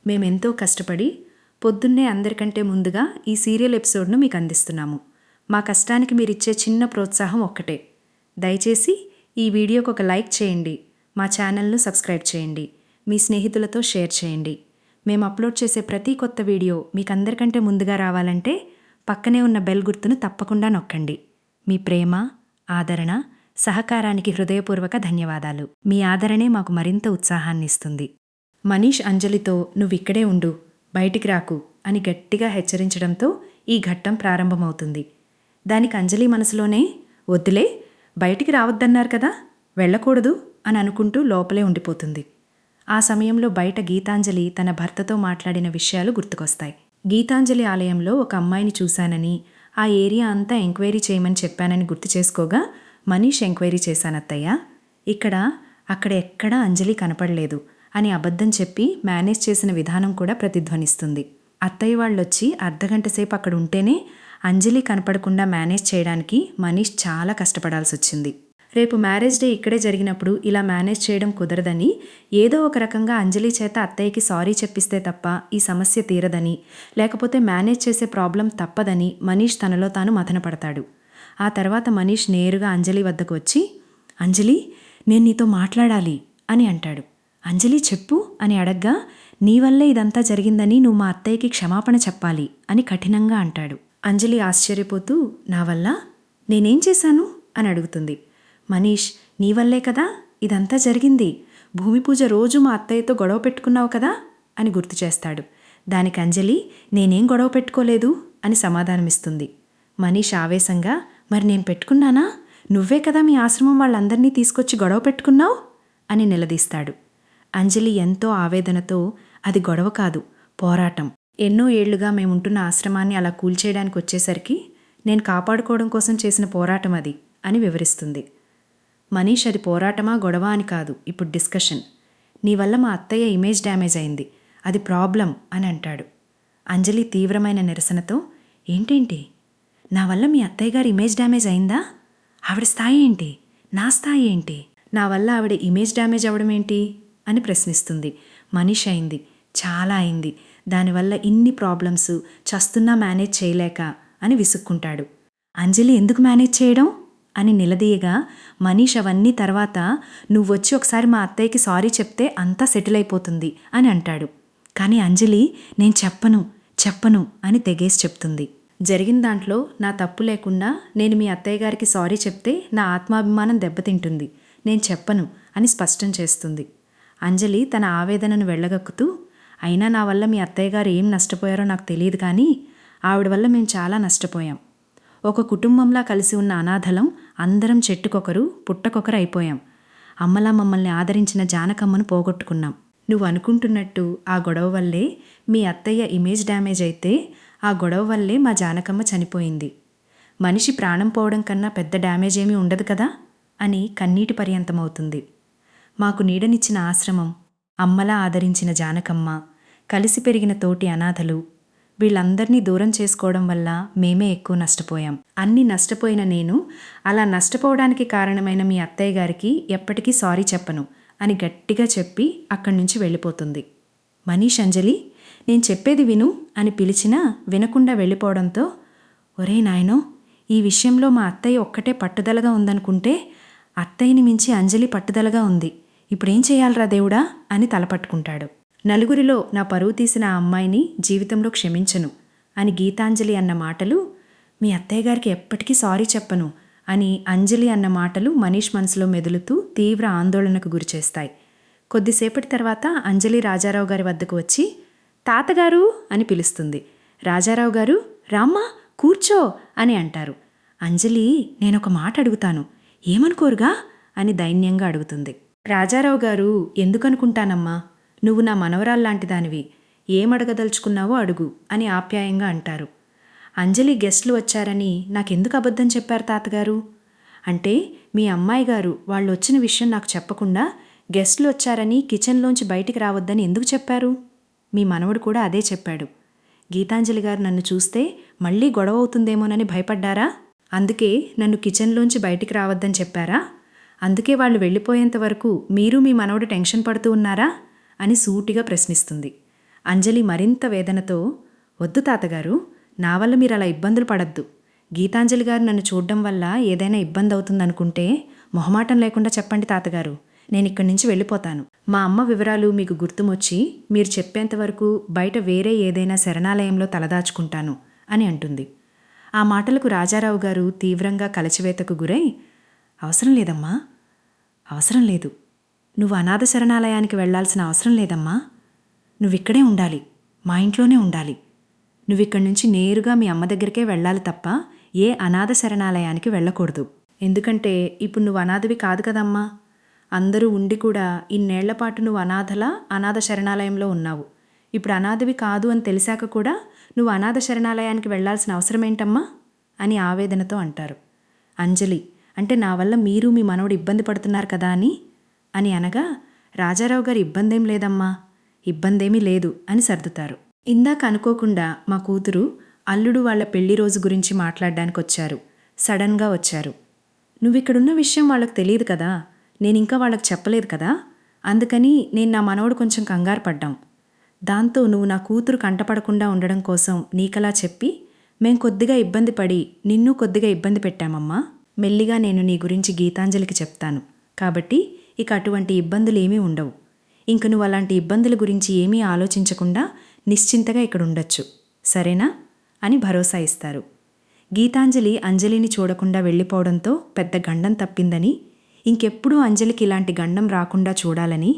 మేమెంతో కష్టపడి పొద్దున్నే అందరికంటే ముందుగా ఈ సీరియల్ ఎపిసోడ్ను మీకు అందిస్తున్నాము. మా కష్టానికి మీరిచ్చే చిన్న ప్రోత్సాహం ఒక్కటే. దయచేసి ఈ వీడియోకి ఒక లైక్ చేయండి, మా ఛానల్ను సబ్స్క్రైబ్ చేయండి, మీ స్నేహితులతో షేర్ చేయండి. మేము అప్లోడ్ చేసే ప్రతి కొత్త వీడియో మీకు అందరికంటే ముందుగా రావాలంటే పక్కనే ఉన్న బెల్ గుర్తును తప్పకుండా నొక్కండి. మీ ప్రేమ, ఆదరణ, సహకారానికి హృదయపూర్వక ధన్యవాదాలు. మీ ఆదరణే మాకు మరింత ఉత్సాహాన్ని ఇస్తుంది. మనీష్ అంజలితో "నువ్విక్కడే ఉండు, బయటికి రాకు" అని గట్టిగా హెచ్చరించడంతో ఈ ఘట్టం ప్రారంభమవుతుంది. దానికి అంజలి మనసులోనే "వద్దులే, బయటికి రావద్దన్నారు కదా, వెళ్ళకూడదు" అని అనుకుంటూ లోపలే ఉండిపోతుంది. ఆ సమయంలో బయట గీతాంజలి తన భర్తతో మాట్లాడిన విషయాలు గుర్తుకొస్తాయి. గీతాంజలి ఆలయంలో ఒక అమ్మాయిని చూశానని, ఆ ఏరియా అంతా ఎంక్వైరీ చేయమని చెప్పానని గుర్తు చేసుకోగా, మనీష్ ఎంక్వైరీ చేశానత్తయ్య, అక్కడ ఎక్కడా అంజలి కనపడలేదు అని అబద్ధం చెప్పి మేనేజ్ చేసిన విధానం కూడా ప్రతిధ్వనిస్తుంది. అత్తయ్య వాళ్ళొచ్చి అర్ధగంట సేపు అక్కడ ఉంటేనే అంజలి కనపడకుండా మేనేజ్ చేయడానికి మనీష్ చాలా కష్టపడాల్సి వచ్చింది. రేపు మ్యారేజ్ డే ఇక్కడే జరిగినప్పుడు ఇలా మేనేజ్ చేయడం కుదరదని, ఏదో ఒక రకంగా అంజలి చేత అత్తయ్యకి సారీ చెప్పిస్తే తప్ప ఈ సమస్య తీరదని, లేకపోతే మేనేజ్ చేసే ప్రాబ్లం తప్పదని మనీష్ తనలో తాను మథనపడతాడు. ఆ తర్వాత మనీష్ నేరుగా అంజలి వద్దకు వచ్చి "అంజలి, నేను నీతో మాట్లాడాలి" అని అంటాడు. "అంజలి చెప్పు" అని అడగ్గా, "నీ వల్లే ఇదంతా జరిగిందని నువ్వు మా అత్తయ్యకి క్షమాపణ చెప్పాలి" అని కఠినంగా అంటాడు. అంజలి ఆశ్చర్యపోతూ "నా వల్ల? నేనేం చేశాను?" అని అడుగుతుంది. మనీష్ "నీ వల్లే కదా ఇదంతా జరిగింది, భూమి పూజ రోజు మా అత్తయ్యతో గొడవ పెట్టుకున్నావు కదా" అని గుర్తు చేస్తాడు. దానికి అంజలి "నేనేం గొడవ పెట్టుకోలేదు" అని సమాధానమిస్తుంది. మనీష్ ఆవేశంగా "మరి నేను పెట్టుకున్నానా? నువ్వే కదా మీ ఆశ్రమం వాళ్ళందరినీ తీసుకొచ్చి గొడవ పెట్టుకున్నావు" అని నిలదీస్తాడు. అంజలి ఎంతో ఆవేదనతో "అది గొడవ కాదు, పోరాటం. ఎన్నో ఏళ్లుగా మేముంటున్న ఆశ్రమాన్ని అలా కూల్చేయడానికి వచ్చేసరికి నేను కాపాడుకోవడం కోసం చేసిన పోరాటం అది" అని వివరిస్తుంది. మనీష్ "అది పోరాటమా గొడవ అని కాదు ఇప్పుడు డిస్కషన్. నీ వల్ల మా అత్తయ్య ఇమేజ్ డ్యామేజ్ అయింది, అది ప్రాబ్లం" అని అంటాడు. అంజలి తీవ్రమైన నిరసనతో "ఏంటేంటి? నా వల్ల మీ అత్తయ్య గారి ఇమేజ్ డ్యామేజ్ అయిందా? ఆవిడ స్థాయి ఏంటి, నా స్థాయి ఏంటి? నా వల్ల ఆవిడ ఇమేజ్ డ్యామేజ్ అవ్వడం ఏంటి?" అని ప్రశ్నిస్తుంది. మనీష్ "అయింది, చాలా అయింది. దానివల్ల ఇన్ని ప్రాబ్లమ్స్, చస్తున్నా మేనేజ్ చేయలేక" అని విసుక్కుంటాడు. అంజలి "ఎందుకు మేనేజ్ చేయడం?" అని నిలదీయగా, మనీష్ అవన్నీ తర్వాత "నువ్వొచ్చి ఒకసారి మా అత్తయ్యకి సారీ చెప్తే అంతా సెటిల్ అయిపోతుంది" అని అంటాడు. కానీ అంజలి "నేను చెప్పను" అని తెగేసి చెప్తుంది. "జరిగిన దాంట్లో నా తప్పు లేకుండా నేను మీ అత్తయ్య గారికి సారీ చెప్తే నా ఆత్మాభిమానం దెబ్బతింటుంది, నేను చెప్పను" అని స్పష్టం చేస్తుంది. అంజలి తన ఆవేదనను వెళ్ళగక్కుతూ "అయినా నా వల్ల మీ అత్తయ్య గారు ఏం నష్టపోయారో నాకు తెలియదు, కానీ ఆవిడ వల్ల మేము చాలా నష్టపోయాం. ఒక కుటుంబంలా కలిసి ఉన్న అనాథలం అందరం చెట్టుకొకరు పుట్టకొకరు అయిపోయాం. అమ్మలా మమ్మల్ని ఆదరించిన జానకమ్మను పోగొట్టుకున్నాం. నువ్వు అనుకుంటున్నట్టు ఆ గొడవ వల్లే మీ అత్తయ్య ఇమేజ్ డ్యామేజ్ అయితే, ఆ గొడవ వల్లే మా జానకమ్మ చనిపోయింది. మనిషి ప్రాణం పోవడం కన్నా పెద్ద డ్యామేజ్ ఏమీ ఉండదు కదా" అని కన్నీటి పర్యంతమవుతుంది. మాకు నీడనిచ్చిన ఆశ్రమం, అమ్మలా ఆదరించిన జానకమ్మ, కలిసి పెరిగిన తోటి అనాథలు, వీళ్ళందర్నీ దూరం చేసుకోవడం వల్ల మేమే ఎక్కువ నష్టపోయాం. అన్నీ నష్టపోయిన నేను అలా నష్టపోవడానికి కారణమైన మీ అత్తయ్య గారికి ఎప్పటికీ సారీ చెప్పను అని గట్టిగా చెప్పి అక్కడి నుంచి వెళ్ళిపోతుంది. మనీష్ అంజలి "నేను చెప్పేది విను" అని పిలిచినా వినకుండా వెళ్ళిపోవడంతో "ఒరే నాయనో, ఈ విషయంలో మా అత్తయ్య ఒక్కటే పట్టుదలగా ఉందనుకుంటే, అత్తయ్యని మించి అంజలి పట్టుదలగా ఉంది. ఇప్పుడేం చేయాలరా దేవుడా" అని తలపట్టుకుంటాడు. "నలుగురిలో నా పరువు తీసిన ఆ అమ్మాయిని జీవితంలో క్షమించను" అని గీతాంజలి అన్న మాటలు, "మీ అత్తయ్య గారికి ఎప్పటికీ సారీ చెప్పను" అని అంజలి అన్న మాటలు మనీష్ మనసులో మెదులుతూ తీవ్ర ఆందోళనకు గురిచేస్తాయి. కొద్దిసేపటి తర్వాత అంజలి రాజారావు గారి వద్దకు వచ్చి "తాతగారు" అని పిలుస్తుంది. రాజారావు గారు "రామ్మా, కూర్చో" అని అంటారు. అంజలి "నేనొక మాట అడుగుతాను, ఏమనుకోరుగా" అని దైన్యంగా అడుగుతుంది. రాజారావు గారు "ఎందుకనుకుంటానమ్మా, నువ్వు నా మనవరాల్లాంటి దానివి, ఏమడగదలుచుకున్నావో అడుగు" అని ఆప్యాయంగా అంటారు. అంజలి గెస్ట్లు వచ్చారని నాకెందుకు అబద్ధం చెప్పారు తాతగారు? అంటే మీ అమ్మాయి గారు వాళ్ళు వచ్చిన విషయం నాకు చెప్పకుండా గెస్ట్లు వచ్చారని కిచెన్లోంచి బయటికి రావద్దని ఎందుకు చెప్పారు? మీ మనవడు కూడా అదే చెప్పాడు. గీతాంజలి గారు నన్ను చూస్తే మళ్ళీ గొడవ అవుతుందేమోనని భయపడ్డారా? అందుకే నన్ను కిచెన్లోంచి బయటికి రావద్దని చెప్పారా? అందుకే వాళ్ళు వెళ్ళిపోయేంత వరకు మీరు మీ మనవడు టెన్షన్ పడుతూ ఉన్నారా అని సూటిగా ప్రశ్నిస్తుంది. అంజలి మరింత వేదనతో, వద్దు తాతగారు, నా వల్ల మీరు అలా ఇబ్బందులు పడద్దు. గీతాంజలి గారు నన్ను చూడడం వల్ల ఏదైనా ఇబ్బంది అవుతుందనుకుంటే మొహమాటం లేకుండా చెప్పండి తాతగారు, నేను ఇక్కడి నుంచి వెళ్ళిపోతాను. మా అమ్మ వివరాలు మీకు గుర్తుమొచ్చి మీరు చెప్పేంతవరకు బయట వేరే ఏదైనా శరణాలయంలో తలదాచుకుంటాను అని అంటుంది. ఆ మాటలకు రాజారావు గారు తీవ్రంగా కలచివేతకు గురై, అవసరం లేదమ్మా, అవసరం లేదు. నువ్వు అనాథ శరణాలయానికి వెళ్లాల్సిన అవసరం లేదమ్మా. నువ్విక్కడే ఉండాలి, మా ఇంట్లోనే ఉండాలి. నువ్విక్కడి నుంచి నేరుగా మీ అమ్మ దగ్గరికే వెళ్ళాలి తప్ప ఏ అనాథ శరణాలయానికి వెళ్ళకూడదు. ఎందుకంటే ఇప్పుడు నువ్వు అనాథవి కాదు కదమ్మా. అందరూ ఉండి కూడా ఇన్నేళ్లపాటు నువ్వు అనాథ శరణాలయంలో ఉన్నావు. ఇప్పుడు అనాథవి కాదు అని తెలిసాక కూడా నువ్వు అనాథ శరణాలయానికి వెళ్లాల్సిన అవసరమేంటమ్మా అని ఆవేదనతో అంటారు. అంజలి, అంటే నా వల్ల మీరు మీ మనవడు ఇబ్బంది పడుతున్నారు కదా అని అనగా, రాజారావు గారు ఇబ్బందేం లేదమ్మా, ఇబ్బందేమీ లేదు అని సర్దుతారు. ఇందాక అనుకోకుండా మా కూతురు అల్లుడు వాళ్ళ పెళ్లి రోజు గురించి మాట్లాడడానికి వచ్చారు. సడన్గా వచ్చారు. నువ్విక్కడున్న విషయం వాళ్ళకు తెలియదు కదా, నేనింకా వాళ్ళకి చెప్పలేదు కదా, అందుకని నేను నా మనవడు కొంచెం కంగారు పడ్డాం. దాంతో నువ్వు నా కూతురు కంటపడకుండా ఉండడం కోసం నీకలా చెప్పి మేం కొద్దిగా ఇబ్బంది పడి నిన్ను కొద్దిగా ఇబ్బంది పెట్టామమ్మా. మెల్లిగా నేను నీ గురించి గీతాంజలికి చెప్తాను. కాబట్టి ఇక అటువంటి ఇబ్బందులు ఏమీ ఉండవు. ఇంక నువ్వు అలాంటి ఇబ్బందుల గురించి ఏమీ ఆలోచించకుండా నిశ్చింతగా ఇక్కడ ఉండొచ్చు, సరేనా అని భరోసా ఇస్తారు. గీతాంజలి అంజలిని చూడకుండా వెళ్ళిపోవడంతో పెద్ద గండం తప్పిందని, ఇంకెప్పుడూ అంజలికి ఇలాంటి గండం రాకుండా చూడాలని,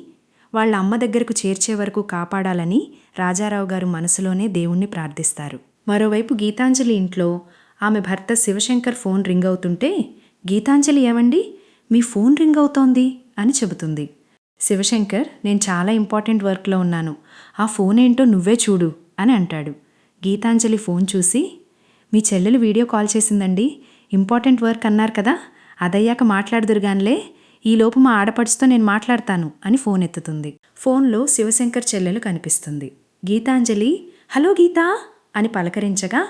వాళ్ళ అమ్మ దగ్గరకు చేర్చే వరకు కాపాడాలని రాజారావు గారు మనసులోనే దేవుణ్ణి ప్రార్థిస్తారు. మరోవైపు గీతాంజలి ఇంట్లో ఆమె భర్త శివశంకర్ ఫోన్ రింగ్ అవుతుంటే, గీతాంజలి, ఏమండి మీ ఫోన్ రింగ్ అవుతోంది అని చెబుతుంది. శివశంకర్, నేను చాలా ఇంపార్టెంట్ వర్క్లో ఉన్నాను, ఆ ఫోన్ ఏంటో నువ్వే చూడు అని అంటాడు. గీతాంజలి ఫోన్ చూసి, మీ చెల్లెలు వీడియో కాల్ చేసిందండి, ఇంపార్టెంట్ వర్క్ అన్నారు కదా, అదయ్యాక మాట్లాడుదురుగాన్లే, ఈలోపు మా ఆడపడుచుతో నేను మాట్లాడతాను అని ఫోన్ ఎత్తుతుంది. ఫోన్లో శివశంకర్ చెల్లెలు కనిపిస్తుంది. గీతాంజలి, హలో గీతా అని పలకరించగా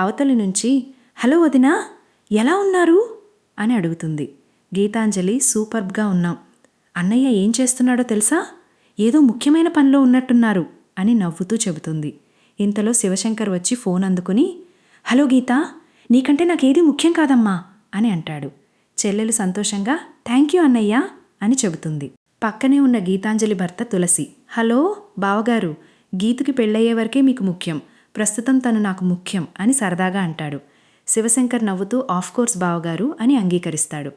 అవతలి నుంచి, హలో వదినా, ఎలా ఉన్నారు అని అడుగుతుంది. గీతాంజలి, సూపర్బ్గా ఉన్నాం. అన్నయ్య ఏం చేస్తున్నాడో తెలుసా, ఏదో ముఖ్యమైన పనిలో ఉన్నట్టున్నారు అని నవ్వుతూ చెబుతుంది. ఇంతలో శివశంకర్ వచ్చి ఫోన్ అందుకుని, హలో గీతా, నీకంటే నాకేది ముఖ్యం కాదమ్మా అని అంటాడు. చెల్లెలు సంతోషంగా, థ్యాంక్ యూ అన్నయ్య అని చెబుతుంది. పక్కనే ఉన్న గీతాంజలి భర్త తులసి, హలో బావగారు, గీతుకి పెళ్ళయ్యే వరకే మీకు ముఖ్యం, ప్రస్తుతం తను నాకు ముఖ్యం అని సరదాగా అంటాడు. శివశంకర్ నవ్వుతూ, ఆఫ్కోర్స్ బావగారు అని అంగీకరిస్తాడు.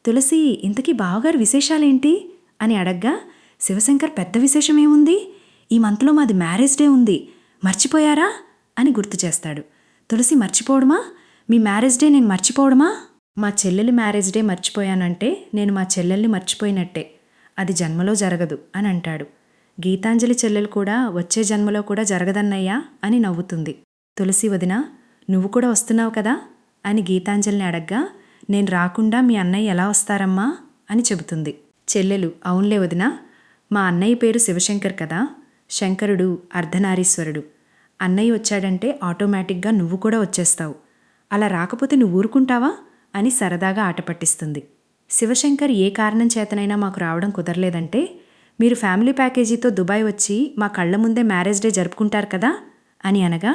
తులసి, ఇంతకీ బావగారు విశేషాలేంటి అని అడగ్గా, శివశంకర్, పెద్ద విశేషమేముంది, ఈ మంత్లో మాది మ్యారేజ్ డే ఉంది, మర్చిపోయారా అని గుర్తు చేస్తాడు. తులసి, మర్చిపోవడమా, మీ మ్యారేజ్ డే నేను మర్చిపోవడమా, మా చెల్లెలి మ్యారేజ్ డే మర్చిపోయానంటే నేను మా చెల్లెల్ని మర్చిపోయినట్టే, అది జన్మలో జరగదు అని అంటాడు. గీతాంజలి చెల్లెలు కూడా వచ్చే జన్మలో కూడా జరగదన్నయ్యా అని నవ్వుతుంది. తులసి వదిన, నువ్వు కూడా వస్తున్నావు కదా అని గీతాంజలిని అడగ్గా, నేను రాకుండా మీ అన్నయ్య ఎలా వస్తారమ్మా అని చెబుతుంది. చెల్లెలు, అవునులే వదిన, మా అన్నయ్య పేరు శివశంకర్ కదా, శంకరుడు అర్ధనారీశ్వరుడు, అన్నయ్య వచ్చాడంటే ఆటోమేటిక్గా నువ్వు కూడా వచ్చేస్తావు, అలా రాకపోతే నువ్వు ఊరుకుంటావా అని సరదాగా ఆట పట్టిస్తుంది. శివశంకర్ ఏ కారణం చేతనైనా మాకు రావడం కుదరలేదంటే, మీరు ఫ్యామిలీ ప్యాకేజీతో దుబాయ్ వచ్చి మా కళ్ళ ముందే మ్యారేజ్ డే జరుపుకుంటారు కదా అని అనగా,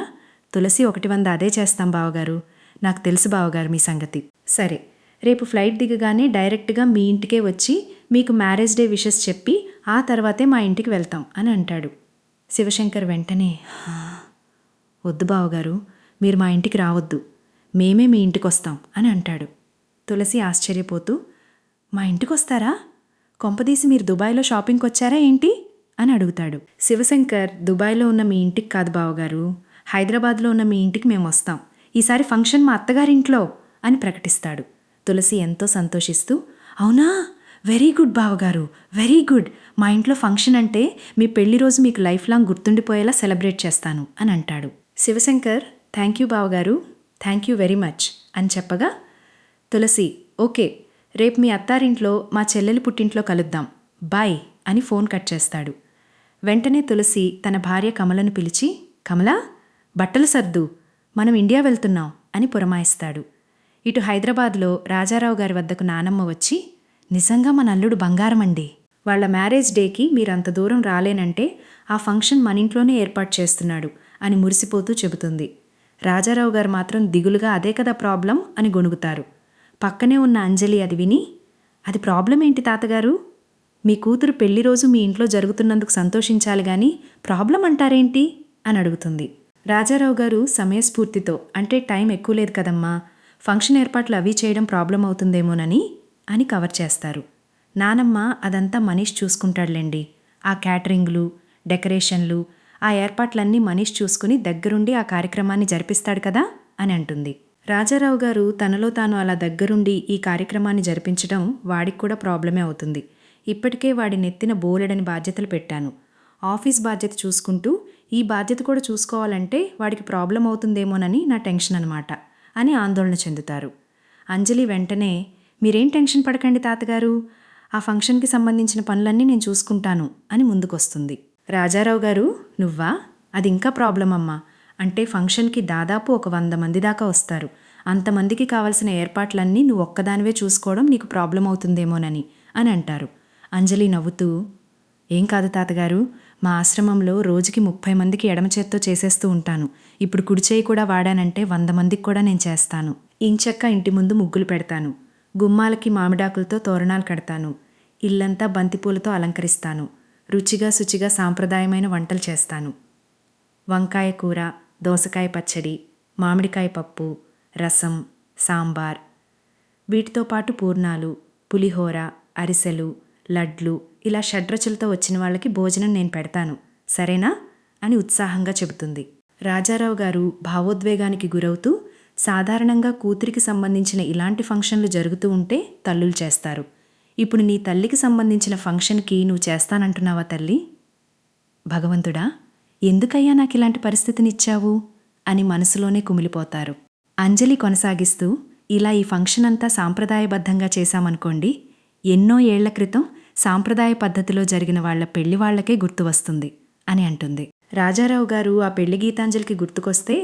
తులసి, 100 అదే చేస్తాం బావగారు, నాకు తెలుసు బావగారు మీ సంగతి. సరే, రేపు ఫ్లైట్ దిగగానే డైరెక్ట్గా మీ ఇంటికే వచ్చి మీకు మ్యారేజ్ డే విషెస్ చెప్పి ఆ తర్వాతే మా ఇంటికి వెళ్తాం అని అంటాడు. శివశంకర్ వెంటనే, వద్దు బావగారు, మీరు మా ఇంటికి రావద్దు, మేమే మీ ఇంటికి వస్తాం అని అంటాడు. తులసి ఆశ్చర్యపోతూ, మా ఇంటికి వస్తారా, కొంపదీసి మీరు దుబాయ్లో షాపింగ్కి వచ్చారా ఏంటి అని అడుగుతాడు. శివశంకర్, దుబాయ్లో ఉన్న మీ ఇంటికి కాదు బావగారు, హైదరాబాద్లో ఉన్న మీ ఇంటికి మేము వస్తాం, ఈసారి ఫంక్షన్ మా అత్తగారింట్లో అని ప్రకటిస్తాడు. తులసి ఎంతో సంతోషిస్తూ, అవునా, వెరీ గుడ్ బావగారు, వెరీ గుడ్, మా ఇంట్లో ఫంక్షన్ అంటే మీ పెళ్లి రోజు మీకు లైఫ్ లాంగ్ గుర్తుండిపోయేలా సెలబ్రేట్ చేస్తాను అని అంటాడు. శివశంకర్, థ్యాంక్ యూ బావగారు, థ్యాంక్ యూ వెరీ మచ్ అని చెప్పగా, తులసి, ఓకే, రేపు మీ అత్తారింట్లో మా చెల్లెలి పుట్టింట్లో కలుద్దాం, బాయ్ అని ఫోన్ కట్ చేస్తాడు. వెంటనే తులసి తన భార్య కమలను పిలిచి, కమలా, బట్టలు సర్దు, మనం ఇండియా వెళ్తున్నాం అని పురమాయిస్తాడు. ఇటు హైదరాబాద్లో రాజారావు గారి వద్దకు నానమ్మ వచ్చి, నిజంగా మన అల్లుడు బంగారమండి, వాళ్ళ మ్యారేజ్ డేకి మీరంత దూరం రాలేనంటే ఆ ఫంక్షన్ మన ఇంట్లోనే ఏర్పాటు చేస్తున్నాడు అని మురిసిపోతూ చెబుతుంది. రాజారావు గారు మాత్రం దిగులుగా అదే కదా ప్రాబ్లం అని గొణుగుతారు. పక్కనే ఉన్న అంజలి అది విని, అది ప్రాబ్లం ఏంటి తాతగారు? మీ కూతురు పెళ్లి రోజు మీ ఇంట్లో జరుగుతున్నందుకు సంతోషించాలి గాని ప్రాబ్లం అంటారేంటి అని అడుగుతుంది. రాజారావు గారు సమయస్ఫూర్తితో, అంటే టైం ఎక్కువ లేదు కదమ్మా, ఫంక్షన్ ఏర్పాట్లు అవి చేయడం ప్రాబ్లం అవుతుందేమోనని అని కవర్ చేస్తారు. నానమ్మ అదంతా మనీష్ చూసుకుంటాడులేండి. ఆ క్యాటరింగ్లు, డెకరేషన్లు, ఆ ఏర్పాట్లన్నీ మనీష్ చూసుకుని దగ్గరుండి ఆ కార్యక్రమాన్ని జరిపిస్తాడు కదా అని అంటుంది. రాజారావు గారు తనలో తాను అలా దగ్గరుండి ఈ కార్యక్రమాన్ని జరిపించడం వాడికి కూడా ప్రాబ్లమే అవుతుంది. ఇప్పటికే వాడి నెత్తిన బోలెడని బాధ్యతలు పెట్టాను. ఆఫీస్ బాధ్యత చూసుకుంటూ ఈ బాధ్యత కూడా చూసుకోవాలంటే వాడికి ప్రాబ్లం అవుతుందేమోనని నా టెన్షన్ అనమాట అని ఆందోళన చెందుతారు. అంజలి వెంటనే, మీరేం టెన్షన్ పడకండి తాతగారు, ఆ ఫంక్షన్కి సంబంధించిన పనులన్నీ నేను చూసుకుంటాను అని ముందుకొస్తుంది. రాజారావు గారు, నువ్వా? అది ఇంకా ప్రాబ్లం అమ్మా. అంటే ఫంక్షన్కి దాదాపు ఒక 100 మంది దాకా వస్తారు. అంతమందికి కావలసిన ఏర్పాట్లన్నీ నువ్వు ఒక్కదానివే చూసుకోవడం నీకు ప్రాబ్లం అవుతుందేమోనని అని అంటారు. అంజలి నవ్వుతూ, ఏం కాదు తాతగారు, మా ఆశ్రమంలో రోజుకి 30 మందికి ఎడమ చేత్తో చేసేస్తూ ఉంటాను. ఇప్పుడు కుడి చేయి కూడా వాడానంటే 100 మందికి కూడా నేను చేస్తాను. ఇంచక్క ఇంటి ముందు ముగ్గులు పెడతాను. గుమ్మాలకి మామిడాకులతో తోరణాలు కడతాను. ఇల్లంతా బంతిపూలతో అలంకరిస్తాను. రుచిగా శుచిగా సాంప్రదాయమైన వంటలు చేస్తాను. వంకాయ కూర, దోసకాయ పచ్చడి, మామిడికాయ పప్పు, రసం, సాంబార్, వీటితో పాటు పూర్ణాలు, పులిహోర, అరిసెలు, లడ్లు, ఇలా షడ్రుచులతో వచ్చిన వాళ్ళకి భోజనం నేను పెడతాను, సరేనా అని ఉత్సాహంగా చెబుతుంది. రాజారావు గారు భావోద్వేగానికి గురవుతూ, సాధారణంగా కూతురికి సంబంధించిన ఇలాంటి ఫంక్షన్లు జరుగుతూ ఉంటే తల్లులు చేస్తారు. ఇప్పుడు నీ తల్లికి సంబంధించిన ఫంక్షన్కి నువ్వు చేస్తానంటున్నావా తల్లి? భగవంతుడా, ఎందుకయ్యా నాకు ఇలాంటి పరిస్థితినిచ్చావు అని మనసులోనే కుమిలిపోతారు. అంజలి కొనసాగిస్తూ, ఇలా ఈ ఫంక్షన్ అంతా సాంప్రదాయబద్ధంగా చేశామనుకోండి, ఎన్నో ఏళ్ల క్రితం సాంప్రదాయ పద్ధతిలో జరిగిన వాళ్ల పెళ్లి వాళ్లకే గుర్తు వస్తుంది అని అంటుంది. రాజారావు గారు ఆ పెళ్లి గీతాంజలికి గుర్తుకొస్తే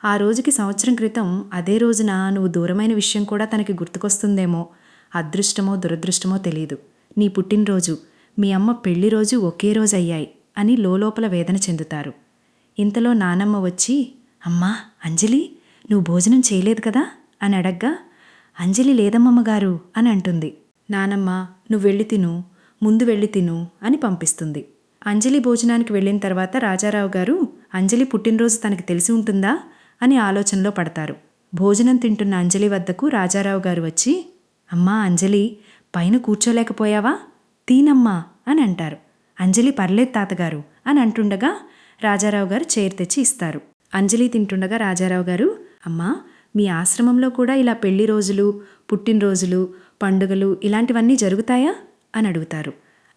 ఆ రోజుకి సంవత్సరం క్రితం అదే రోజున నువ్వు దూరమైన విషయం కూడా తనకి గుర్తుకొస్తుందేమో. అదృష్టమో దురదృష్టమో తెలీదు, నీ పుట్టినరోజు, మీ అమ్మ పెళ్లి రోజు ఒకే రోజు అయ్యాయి అని లోలోపల వేదన చెందుతారు. ఇంతలో నానమ్మ వచ్చి, అమ్మా అంజలి, నువ్వు భోజనం చేయలేదు కదా అని అడగ్గా, అంజలి లేదమ్మమ్మగారు అని అంటుంది. నానమ్మ, నువ్వు వెళ్ళి తిను, ముందు వెళ్ళి తిను అని పంపిస్తుంది. అంజలి భోజనానికి వెళ్ళిన తర్వాత రాజారావు గారు, అంజలి పుట్టినరోజు తనకి తెలిసి ఉంటుందా అని ఆలోచనలో పడతారు. భోజనం తింటున్న అంజలి వద్దకు రాజారావు గారు వచ్చి, అమ్మా అంజలి, పైన కూర్చోలేకపోయావా, తీనమ్మా అని అంటారు. అంజలి పర్లేదు తాతగారు అని అంటుండగా రాజారావు గారు చైర్ తెచ్చి ఇస్తారు. అంజలి తింటుండగా రాజారావు గారు, అమ్మా మీ ఆశ్రమంలో కూడా ఇలా పెళ్లి రోజులు, పుట్టినరోజులు, పండుగలు ఇలాంటివన్నీ జరుగుతాయా అని అడుగుతారు.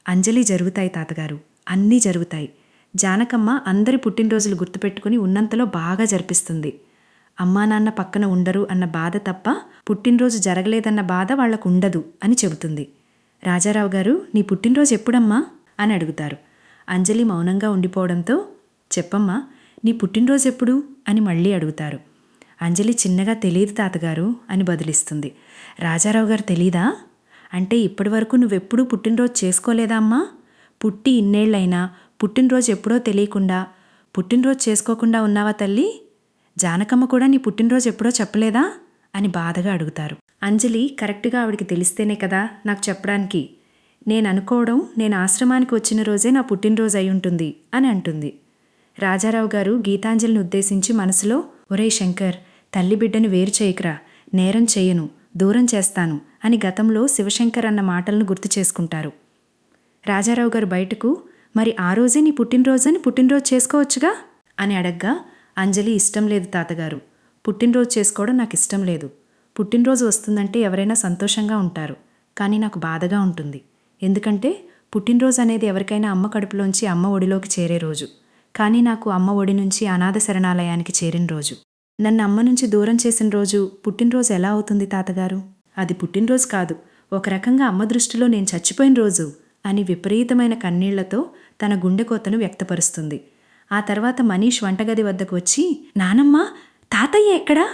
అంజలి జరుగుతాయి తాతగారు, అన్నీ జరుగుతాయి. జానకమ్మ అందరి పుట్టినరోజులు గుర్తుపెట్టుకుని ఉన్నంతలో బాగా జరిపిస్తుంది. అమ్మా నాన్న పక్కన ఉండరు అన్న బాధ తప్ప పుట్టినరోజు జరగలేదన్న బాధ వాళ్లకు ఉండదు అని చెబుతుంది. రాజారావు గారు, నీ పుట్టినరోజు ఎప్పుడమ్మా అని అడుగుతారు. అంజలి మౌనంగా ఉండిపోవడంతో, చెప్పమ్మా నీ పుట్టినరోజు ఎప్పుడు అని మళ్ళీ అడుగుతారు. అంజలి చిన్నగా తెలియదు తాతగారు అని బదులిస్తుంది. రాజారావు గారు తెలీదా? అంటే ఇప్పటి వరకు నువ్వెప్పుడూ పుట్టినరోజు చేసుకోలేదా అమ్మా? పుట్టి ఇన్నేళ్లైనా పుట్టినరోజు ఎప్పుడో తెలియకుండా, పుట్టినరోజు చేసుకోకుండా ఉన్నావా తల్లి? జానకమ్మ కూడా నీ పుట్టినరోజు ఎప్పుడో చెప్పలేదా అని బాధగా అడుగుతారు. అంజలి, కరెక్ట్గా ఆవిడికి తెలిస్తేనే కదా నాకు చెప్పడానికి. నేను అనుకోవడం నేను ఆశ్రమానికి వచ్చిన రోజే నా పుట్టినరోజు అయి ఉంటుంది అని అంటుంది. రాజారావు గారు గీతాంజలిని ఉద్దేశించి మనసులో, ఒరేయ్ శంకర్, తల్లి బిడ్డని వేరు చేయకురా, నేరం చేయను, దూరం చేస్తాను అని గతంలో శివశంకర్ అన్న మాటలను గుర్తు చేసుకుంటారు. రాజారావు గారు బయటకు, మరి ఆ రోజే నీ పుట్టినరోజని పుట్టినరోజు చేసుకోవచ్చుగా అని అడగ్గా, అంజలి, ఇష్టం లేదు తాతగారు, పుట్టినరోజు చేసుకోవడం నాకు ఇష్టం లేదు. పుట్టినరోజు వస్తుందంటే ఎవరైనా సంతోషంగా ఉంటారు, కానీ నాకు బాధగా ఉంటుంది. ఎందుకంటే పుట్టినరోజు అనేది ఎవరికైనా అమ్మ కడుపులోంచి అమ్మ ఒడిలోకి చేరే రోజు. కానీ నాకు అమ్మ ఒడి నుంచి అనాథ శరణాలయానికి చేరిన రోజు. నన్ను అమ్మ నుంచి దూరం చేసిన రోజు పుట్టినరోజు ఎలా అవుతుంది తాతగారు? అది పుట్టినరోజు కాదు, ఒక రకంగా అమ్మ దృష్టిలో నేను చచ్చిపోయిన రోజు అని విపరీతమైన కన్నీళ్లతో తన గుండెకోతను వ్యక్తపరుస్తుంది. ఆ తర్వాత మనీష్ వంటగది వద్దకు వచ్చి, నానమ్మ, తాతయ్య ఎక్కడా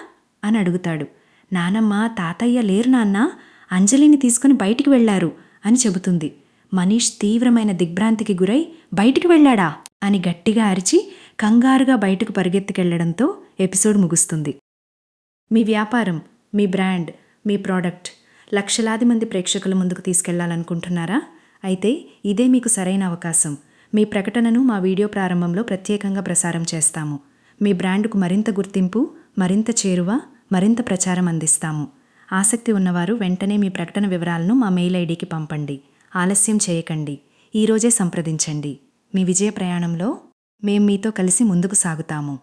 అని అడుగుతాడు. నానమ్మ, తాతయ్య లేరు నాన్న, అంజలిని తీసుకుని బయటికి వెళ్లారు అని చెబుతుంది. మనీష్ తీవ్రమైన దిగ్భ్రాంతికి గురై బయటికి వెళ్ళాడా అని గట్టిగా అరిచి కంగారుగా బయటకు పరిగెత్తుకెళ్లడంతో ఎపిసోడ్ ముగుస్తుంది. మీ వ్యాపారం, మీ బ్రాండ్, మీ ప్రోడక్ట్ లక్షలాది మంది ప్రేక్షకుల ముందుకు తీసుకెళ్లాలనుకుంటున్నారా? అయితే ఇదే మీకు సరైన అవకాశం. మీ ప్రకటనను మా వీడియో ప్రారంభంలో ప్రత్యేకంగా ప్రసారం చేస్తాము. మీ బ్రాండ్కు మరింత గుర్తింపు, మరింత చేరువ, మరింత ప్రచారం అందిస్తాము. ఆసక్తి ఉన్నవారు వెంటనే మీ ప్రకటన వివరాలను మా మెయిల్ ఐడికి పంపండి. ఆలస్యం చేయకండి. ఈరోజే సంప్రదించండి. మీ విజయ ప్రయాణంలో మేం మీతో కలిసి ముందుకు సాగుతాము.